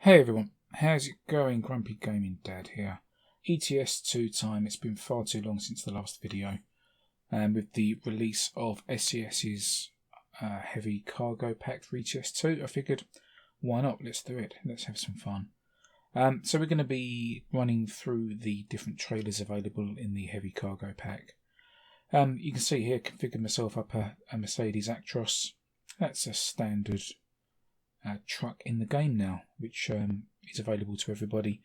Hey everyone, how's it going? Grumpy Gaming Dad here. ETS2 time. It's been far too long since the last video. And with the release of SCS's Heavy Cargo pack for ETS2, I figured, why not? Let's do it. Let's have some fun. So we're going to be running through the different trailers available in the Heavy Cargo pack. You can see here, configured myself up a Mercedes Actros. That's a standard truck in the game now, which is available to everybody.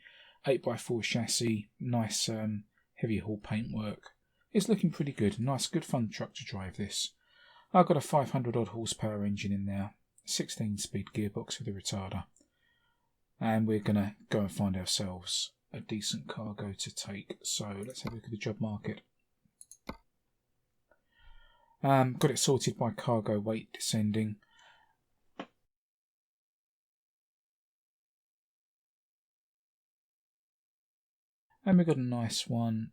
8x4 chassis, nice heavy haul paintwork. It's looking pretty good. Nice, good fun truck to drive this. I've got a 500 odd horsepower engine in there, 16-speed gearbox with a retarder. And we're going to go and find ourselves a decent cargo to take. So let's have a look at the job market. Got it sorted by cargo weight descending. And we've got a nice one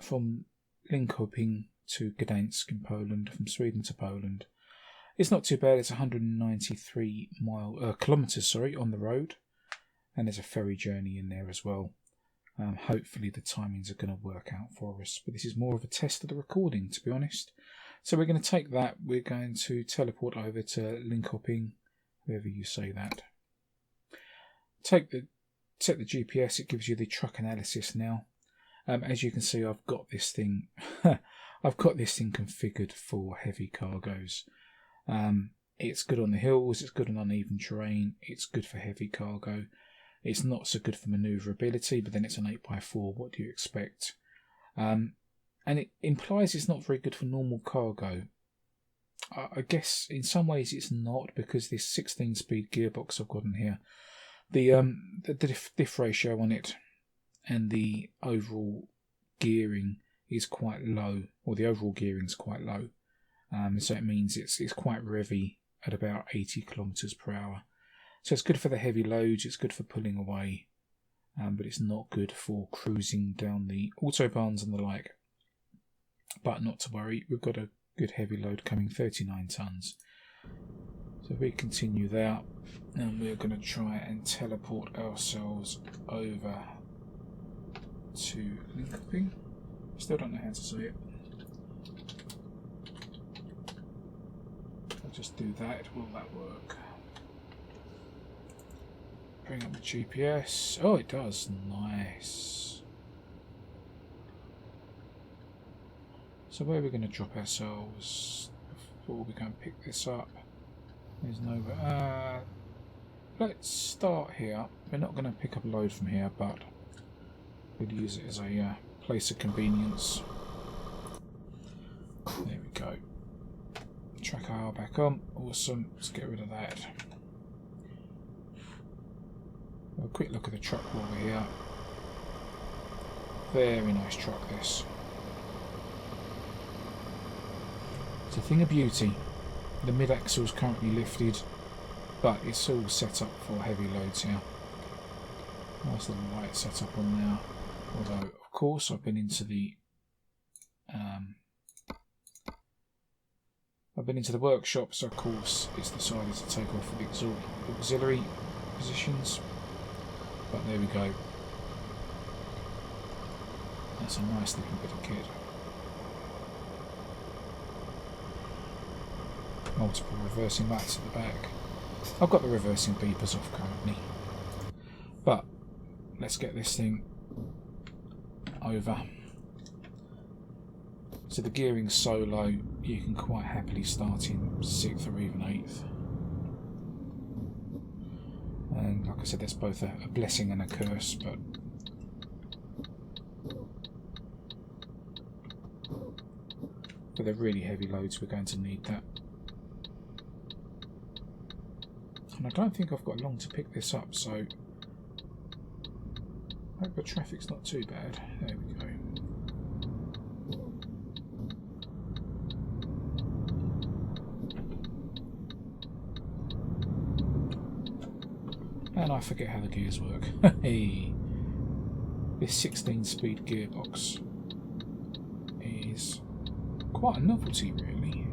from Linköping to Gdansk in Poland, from Sweden to Poland. It's not too bad. It's 193 kilometres on the road, and there's a ferry journey in there as well. Hopefully the timings are going to work out for us, but this is more of a test of the recording, to be honest. So we're going to take that. We're going to teleport over to Linköping, whoever you say that. Set the GPS, it gives you the truck analysis now. As you can see, I've got this thing configured for heavy cargoes. It's good on the hills, it's good on uneven terrain, it's good for heavy cargo. It's not so good for manoeuvrability, but then it's an 8x4, what do you expect? And it implies it's not very good for normal cargo. I guess in some ways it's not, because this 16-speed gearbox I've got in here, the diff ratio on it and the overall gearing is quite low, or the overall gearing is quite low. So it means it's quite revvy at about 80 kilometers per hour. So it's good for the heavy loads, it's good for pulling away, but it's not good for cruising down the autobahns and the like. But not to worry, we've got a good heavy load coming, 39 tons. So we continue that, and we're going to try and teleport ourselves over to Linköping. Still don't know how to say it. I'll just do that. Will that work? Bring up the GPS. Oh, it does. Nice. So where are we going to drop ourselves before we go and pick this up? There's no. Let's start here. We're not going to pick up a load from here, but we'll use it as a place of convenience. There we go. Track IR back on. Awesome. Let's get rid of that. Have a quick look at the truck while we're here. Very nice truck, this. It's a thing of beauty. The mid-axle is currently lifted, but it's all set up for heavy loads here. Nice little light setup on there. Although, of course, I've been into the workshop, so of course it's decided to take off the auxiliary positions. But there we go. That's a nice looking bit of kit. Multiple reversing lights at the back. I've got the reversing beepers off currently. But let's get this thing over. So the gearing's so low, you can quite happily start in 6th or even 8th. And like I said, that's both a blessing and a curse, but for the really heavy loads we're going to need that. And I don't think I've got long to pick this up, so I hope the traffic's not too bad. There we go. And I forget how the gears work. Hey, this 16-speed gearbox is quite a novelty, really.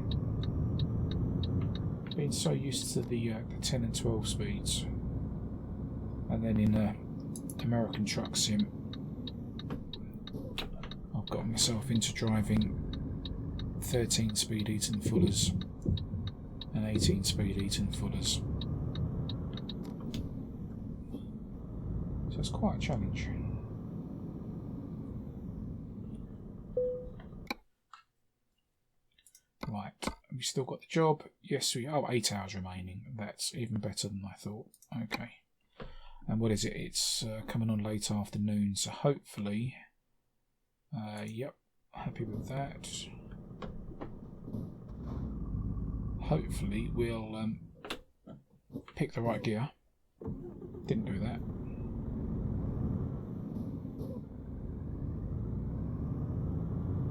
Been so used to the 10 and 12 speeds. And then in American Truck Sim, I've got myself into driving 13 speed Eaton Fullers and 18 speed Eaton Fullers. So it's quite a challenge. Right, we still got the job. Yes, we 8 hours remaining. That's even better than I thought. Okay. And what is it? It's coming on late afternoon, so hopefully, yep, happy with that. Hopefully we'll pick the right gear. Didn't do that.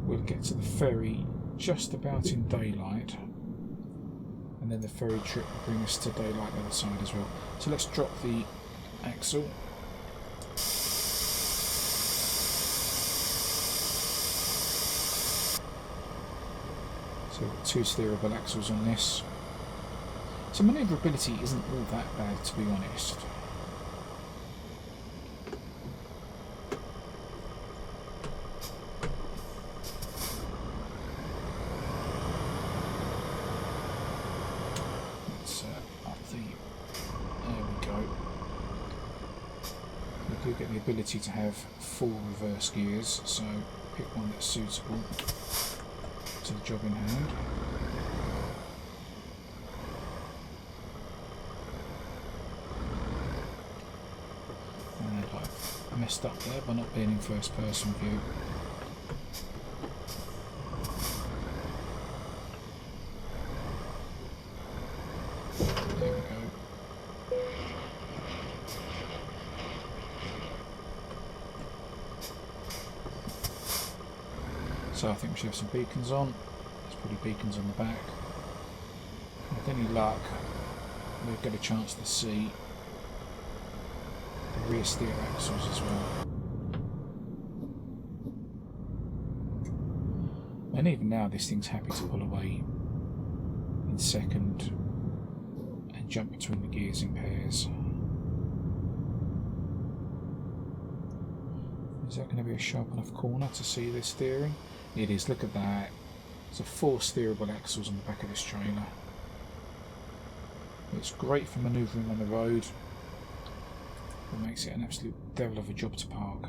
We'll get to the ferry just about in daylight, and then the ferry trip will bring us to daylight the other side as well. So let's drop the axle. So we've got 2 steerable axles on this. So manoeuvrability isn't all that bad, to be honest. Let's up the... There we go. We do get the ability to have 4 reverse gears, so pick one that's suitable to the job in hand. And I've messed up there by not being in first person view. There we go. So I think we should have some beacons on. There's probably beacons on the back. With any luck, we'll get a chance to see the rear steer axles as well. And even now this thing's happy to pull away in second and jump between the gears in pairs. Is that going to be a sharp enough corner to see this steering? It is, look at that. So 4 steerable axles on the back of this trailer. It's great for manoeuvring on the road. It makes it an absolute devil of a job to park.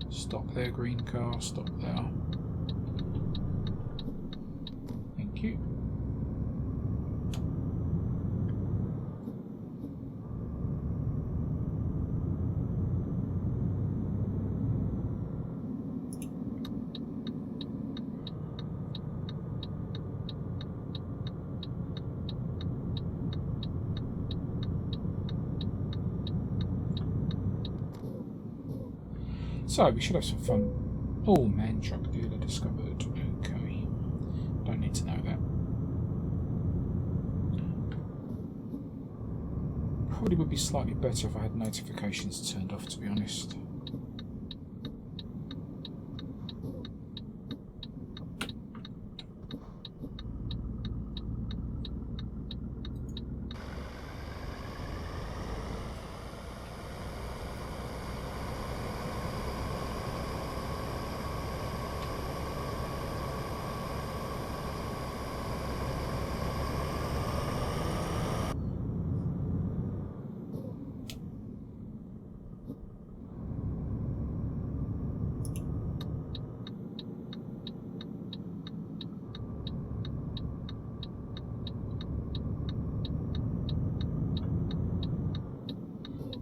Stop there, green car, stop there. Thank you. So we should have some fun. Oh, man truck dealer discovered. Okay. Don't need to know that. Probably would be slightly better if I had notifications turned off, to be honest.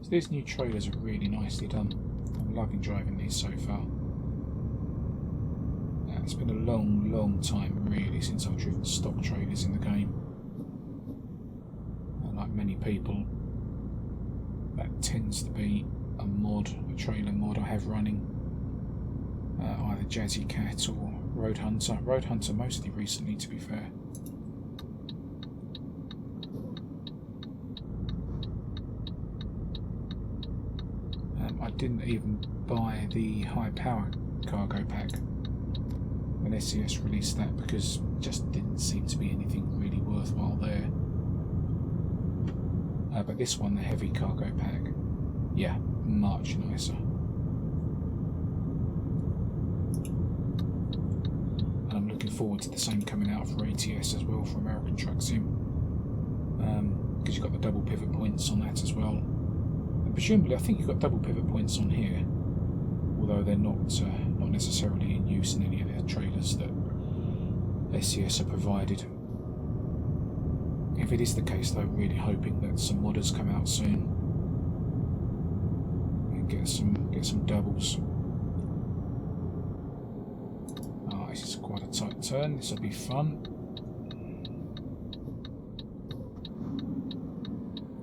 These new trailers are really nicely done. I'm loving driving these so far. It's been a long time really since I've driven stock trailers in the game. And like many people, that tends to be a mod, a trailer mod I have running. Either Jazzy Cat or Road Hunter. Road Hunter mostly recently, to be fair. didn't even buy the high power cargo pack when SES released that, because just didn't seem to be anything really worthwhile there. But this one, the heavy cargo pack, yeah, much nicer. And I'm looking forward to the same coming out for ATS as well, for American Truck Sim, because you've got the double pivot points on that as well. And presumably, I think you've got double pivot points on here, although they're not necessarily in use in any of the trailers that SES are provided. If it is the case, though, really hoping that some modders come out soon and get some doubles. This is quite a tight turn. This will be fun.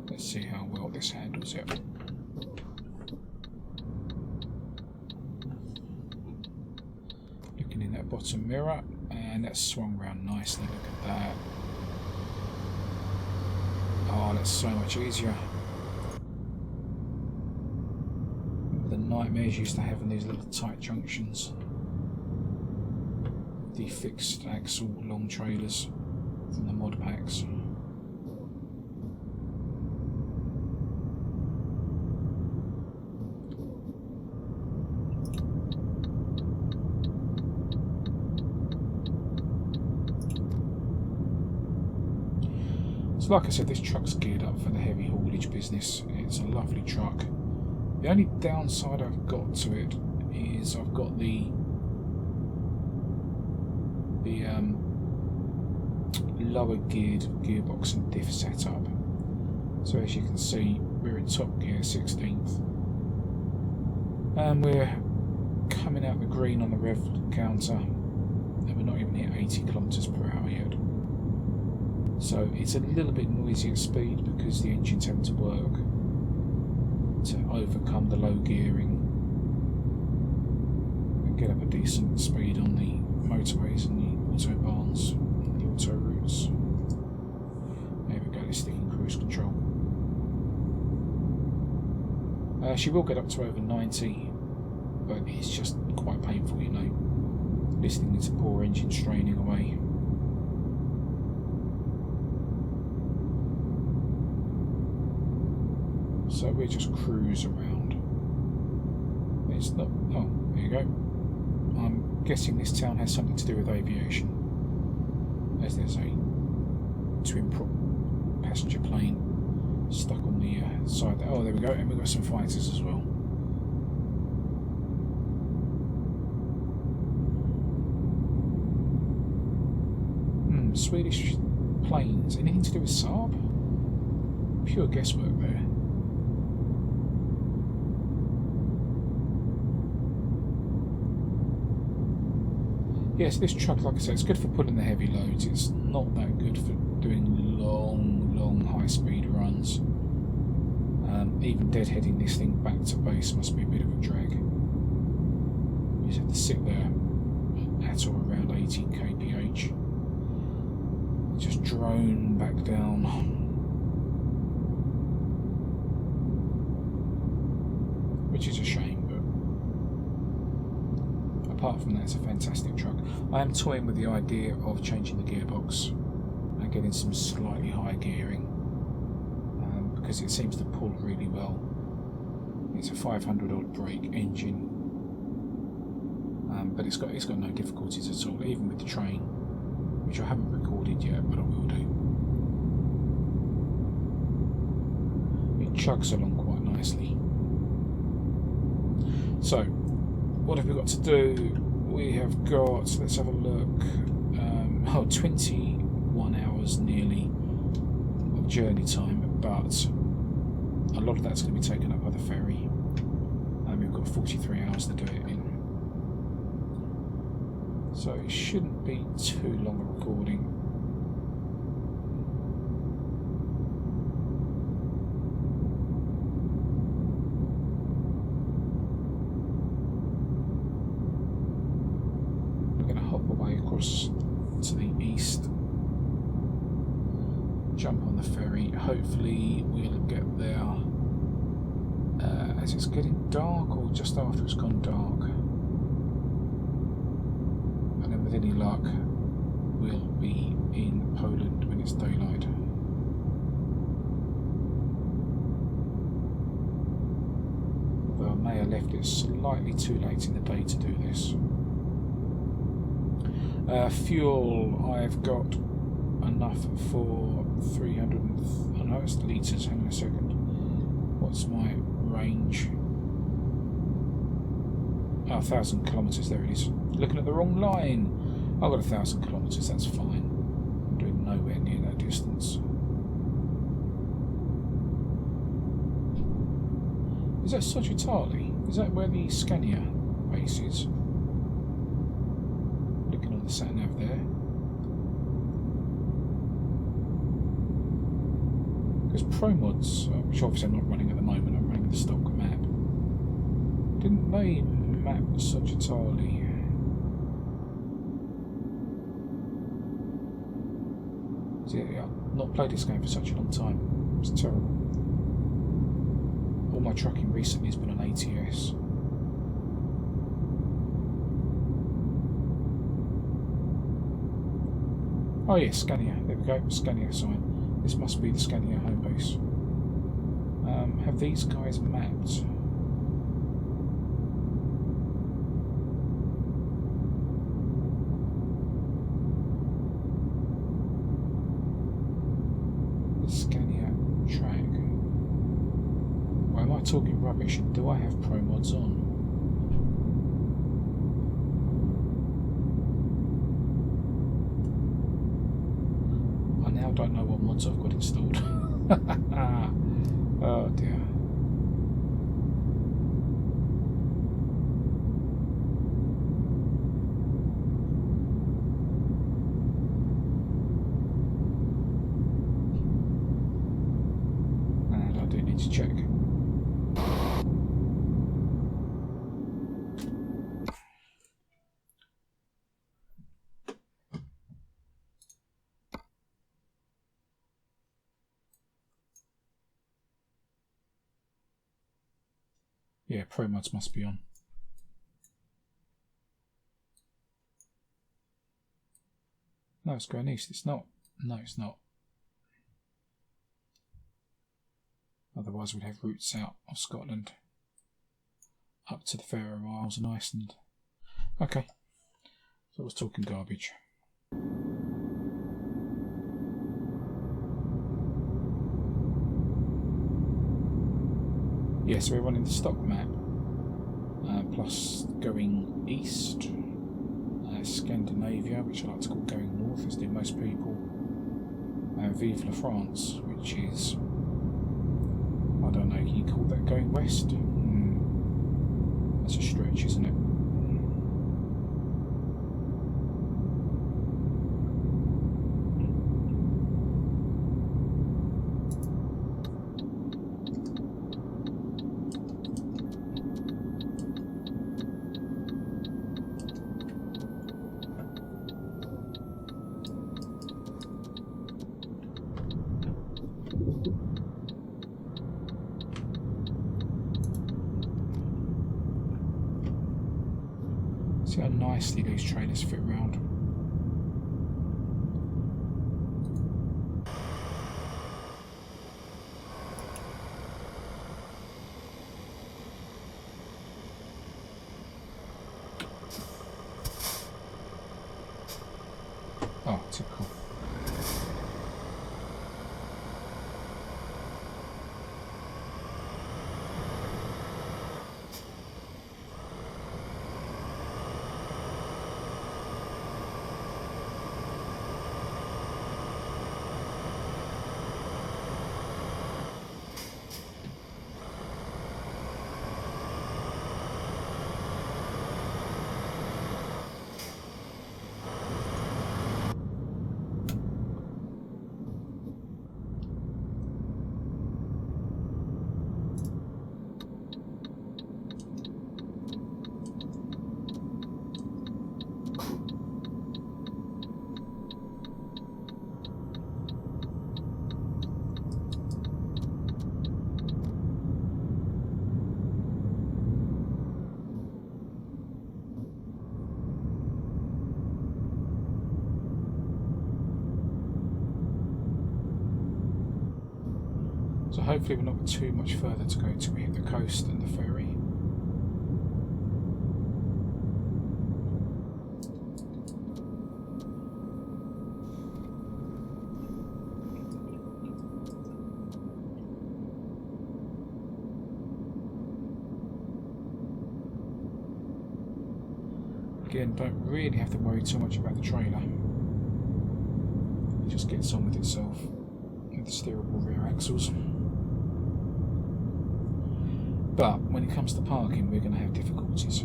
Let's see how well this handles it. Looking in that bottom mirror, and that's swung round nicely. Look at that. Oh, that's so much easier. Remember the nightmares you used to have in these little tight junctions. The fixed axle long trailers from the mod packs. So like I said, this truck's geared up for the heavy haulage business. It's a lovely truck. The only downside I've got to it is I've got the lower geared gearbox and diff setup. So as you can see, we're in top gear 16th, and we're coming out the green on the rev counter, and we're not even hit 80 kilometers per hour yet. So it's a little bit noisy at speed because the engine's having to work to overcome the low gearing and get up a decent speed on the motorways and the autobahns, the auto routes. There we go, let's stick in cruise control. She will get up to over 90, but it's just quite painful, you know, listening to poor engine straining away. So we just cruise around. It's not. Oh, there you go. I'm guessing this town has something to do with aviation, as there's a twin prop passenger plane stuck on the side there. Oh, there we go, and we've got some fighters as well. Swedish planes. Anything to do with Saab? Pure guesswork there. Yes, this truck, like I said, it's good for pulling the heavy loads. It's not that good for doing long high-speed runs. Even deadheading this thing back to base must be a bit of a drag. You just have to sit there at or around 80 kph. Just drone back down. Which is a shame, but apart from that, it's a fantastic truck. I am toying with the idea of changing the gearbox and getting some slightly higher gearing, because it seems to pull really well. It's a 500 odd brake engine, but it's got no difficulties at all, even with the train, which I haven't recorded yet, but I will do. It chugs along quite nicely. So, what have we got to do? We have got, let's have a look, 21 hours nearly of journey time, but a lot of that's going to be taken up by the ferry, and we've got 43 hours to do it in. So it shouldn't be too long a recording. Across to the east, jump on the ferry. Hopefully we'll get there as it's getting dark or just after it's gone dark. And then with any luck, we'll be in Poland when it's daylight. Although I may have left it slightly too late in the day to do this. Fuel, I've got enough for 300, I know it's litres, hang on a second. What's my range? Oh, 1,000 kilometres, there it is. Looking at the wrong line. I've got 1,000 kilometres, that's fine. I'm doing nowhere near that distance. Is that Sogitali? Is that where the Scania base is? Looking on the sat-nav there. Because ProMods, which obviously I'm not running at the moment, I'm running the stock map. Didn't they map Sogitali? See, I've not played this game for such a long time. It's terrible. All my trucking recently has been on ATS. Oh yeah, Scania. There we go. Scania sign. This must be the Scania home base. Have these guys mapped? The Scania track. Why am I talking rubbish? Do I have ProMods on? I now don't know what mods I've got installed. Oh dear. And I do need to check. Yeah, ProMods must be on. No, it's going east. It's not. No, it's not. Otherwise, we'd have routes out of Scotland up to the Faroe Isles and Iceland. Okay, so I was talking garbage. Yeah, so we're running the stock map, plus going east, Scandinavia, which I like to call going north, as do most people, and Vive la France, which is, I don't know, can you call that going west? That's a stretch, isn't it? See how nicely these trailers fit round. Oh, typical. hopefully we're not too much further to go till we hit the coast and the ferry. Again, don't really have to worry too much about the trailer. It just gets on with itself with the steerable rear axles. But when it comes to parking, we're going to have difficulties.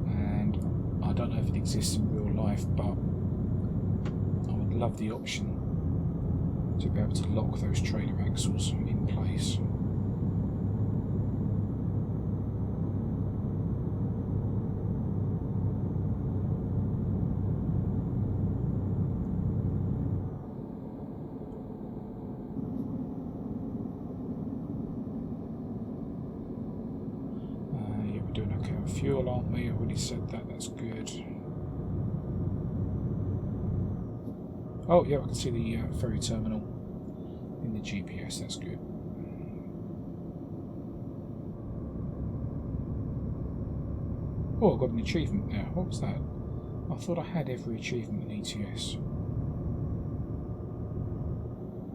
And I don't know if it exists in real life, but I would love the option to be able to lock those trailer axles in place. Doing okay on fuel, aren't we? I already said that, that's good. Oh yeah, I can see the ferry terminal in the GPS, that's good. Oh, I got an achievement there. What was that? I thought I had every achievement in ETS.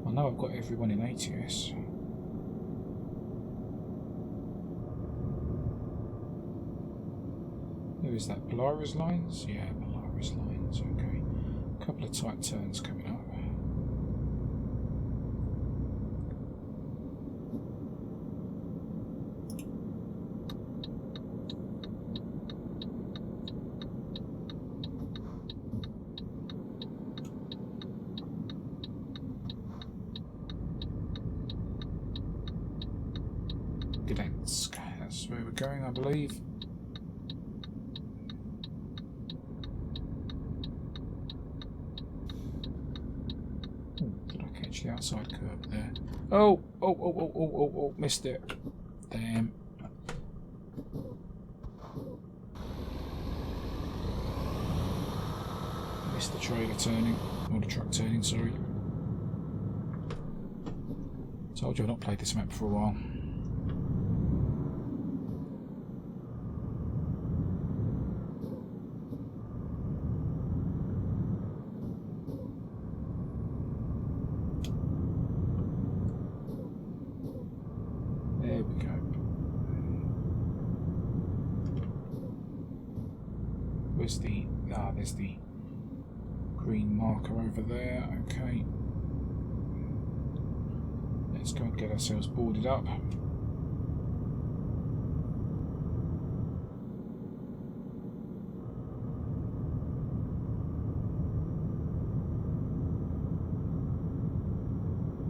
I know I've got everyone in ATS. Who is that? Polaris lines? Yeah, Polaris lines, okay. A couple of tight turns coming up. Gdansk, that's where we're going, I believe. The outside curb there. Oh, missed it. Damn. Missed the trailer turning, or the truck turning, sorry. Told you I've not played this map for a while. There we go. Where's the... ah, there's the green marker over there. Okay. Let's go and get ourselves boarded up.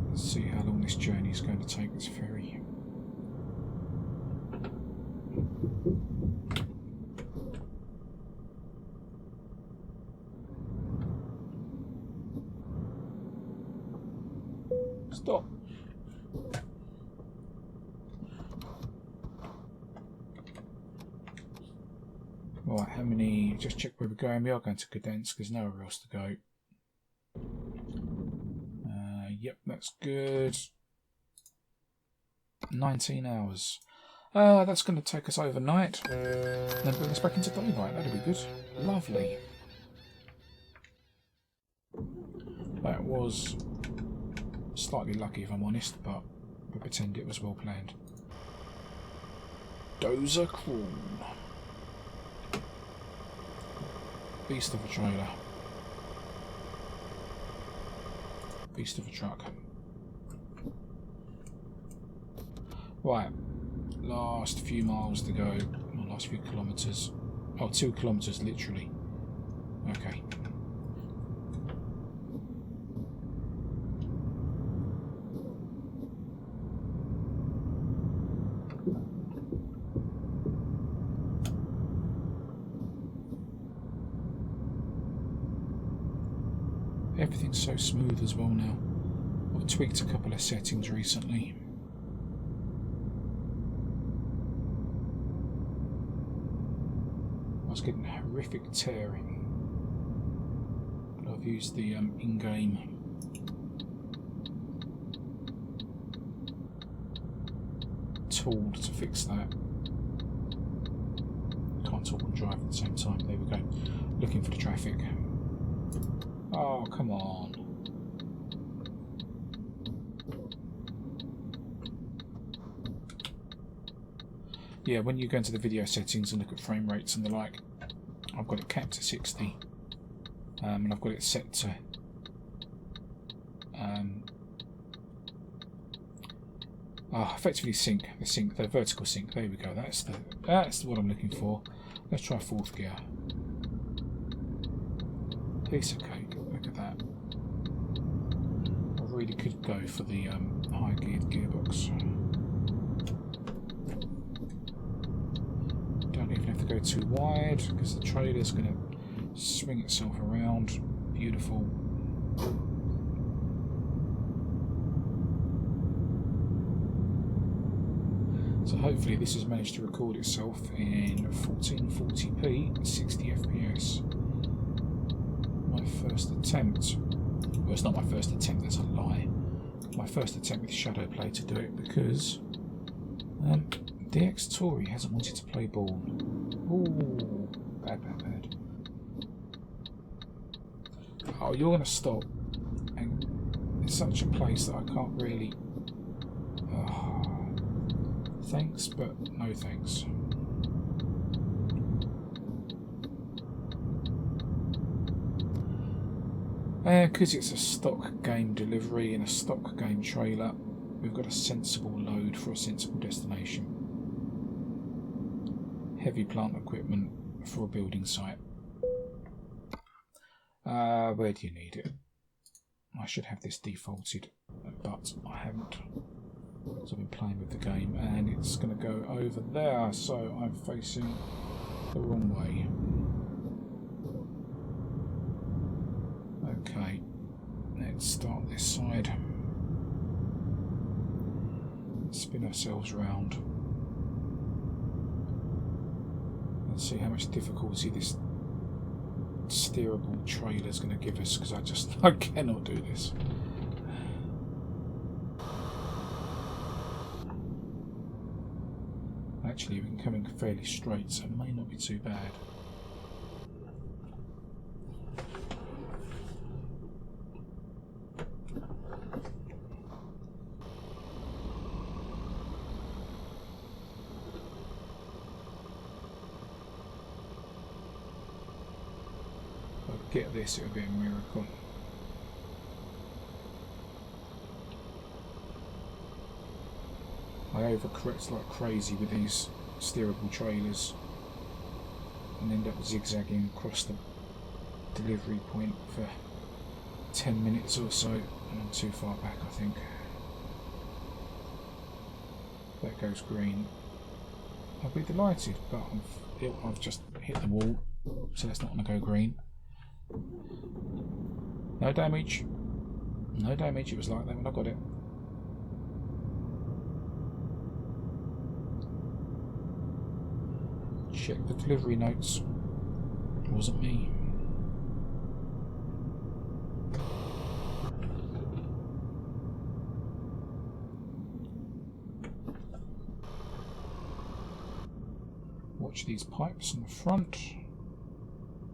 Let's see how long this journey is going to take, this ferry. Stop. Right, how many? Just check where we're going. We are going to Gdansk. There's nowhere else to go. Yep, that's good. 19 hours. That's going to take us overnight. Then bring us back into daylight. That'll be good. Lovely. That was slightly lucky, if I'm honest, but we'll pretend it was well planned. Dozer Crawl. Beast of a trailer. Beast of a truck. Right. Last few miles to go. Or last few kilometres. Oh, 2 kilometres literally. Okay. Everything's so smooth as well now. I've tweaked a couple of settings recently. I was getting horrific tearing, but I've used the in-game tool to fix that. Can't talk and drive at the same time. There we go. Looking for the traffic. Oh, come on. Yeah, when you go into the video settings and look at frame rates and the like, I've got it capped to 60. And I've got it set to effectively sync the vertical sync. There we go. That's what I'm looking for. Let's try 4th gear. Piece of cake. Look at that. I really could go for the high geared gearbox. Don't even have to go too wide because the trailer's going to swing itself around. Beautiful. So hopefully this has managed to record itself in 1440p, 60 FPS. My first attempt. Well, it's not my first attempt, that's a lie. My first attempt with Shadowplay to do it because DX Tory hasn't wanted to play ball. Ooh, bad. Oh, you're going to stop. And it's such a place that I can't really... thanks, but no thanks. Because it's a stock game delivery and a stock game trailer, we've got a sensible load for a sensible destination. Heavy plant equipment for a building site. Where do you need it? I should have this defaulted, but I haven't. So I've been playing with the game and it's going to go over there, so I'm facing the wrong way. Okay, let's start this side. Let's spin ourselves round. Let's see how much difficulty this steerable trailer is going to give us, because I cannot do this. Actually, we've been coming fairly straight, so it may not be too bad. Get this, it would be a miracle. I overcorrect like crazy with these steerable trailers and end up zigzagging across the delivery point for 10 minutes or so, and I'm too far back, I think. That goes green. I'll be delighted, but I've just hit the wall, so that's not going to go green. No damage. No damage, it was like that when I got it. Check the delivery notes. It wasn't me. Watch these pipes on the front.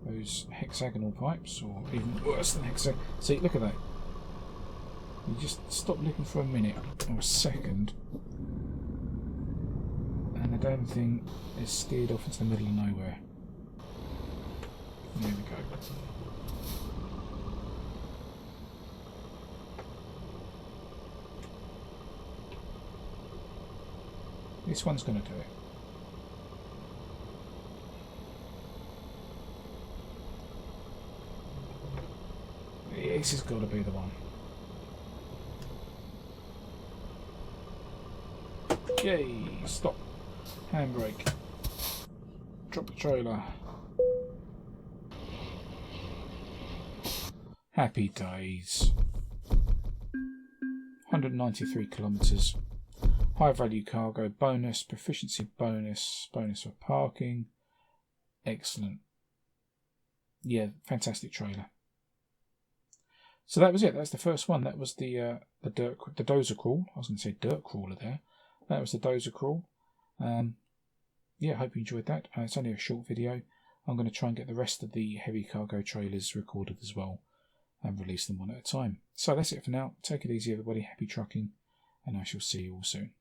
Those hexagonal pipes, or even worse than hexagonal. See, look at that. You just stop looking for a minute or a second, and the damn thing is steered off into the middle of nowhere. There we go. This one's going to do it. This has got to be the one. Yay! Stop. Handbrake. Drop the trailer. Happy days. 193 kilometres. High value cargo bonus, proficiency bonus, bonus for parking. Excellent. Yeah, fantastic trailer. So that was it. That's the first one. That was the Dozer Crawl. I was going to say dirt crawler there. that was the Dozer Crawl. Yeah, I hope you enjoyed that. It's only a short video. I'm going to try and get the rest of the heavy cargo trailers recorded as well and release them one at a time. So that's it for now. Take it easy, everybody. Happy trucking, and I shall see you all soon.